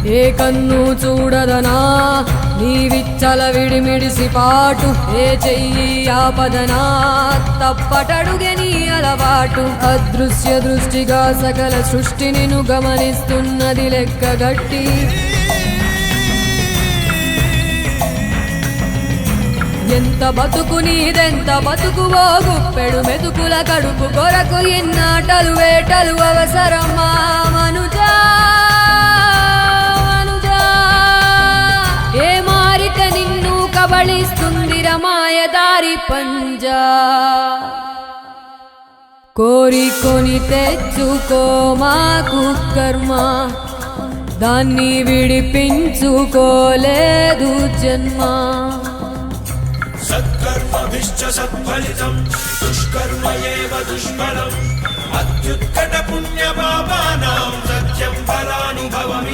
ఏ కన్ను చూడదనా నీ విచ్చల విడిమిడిసి పాటు, ఏ చెయ్యి ఆపదనా తప్పటడుగే నీ అలవాటు. అదృశ్య దృష్టిగా సకల సృష్టిని ను గమనిస్తున్నది లెక్కగట్టి, ఎంత బతుకు నీదెంత బతుకువో గుప్పెడు మెతుకుల కడుపు కొరకు ఎన్నాటలు వేటలు అవసరమా మనుజా మనుజా. ఏ మారిక నిన్ను కబళిస్తుంది రమాయదారి పంజా. కోరికొని తెచ్చుకో మాకు కర్మ, దాన్ని విడిపించుకోలేదు జన్మ. సత్కర్మభిశ్చ సత్ఫలితం దుష్కర్మ ఏవ దుష్ఫలం. అత్యుత్కట పుణ్య పాపానాం సత్యం ఫలానుభవమి.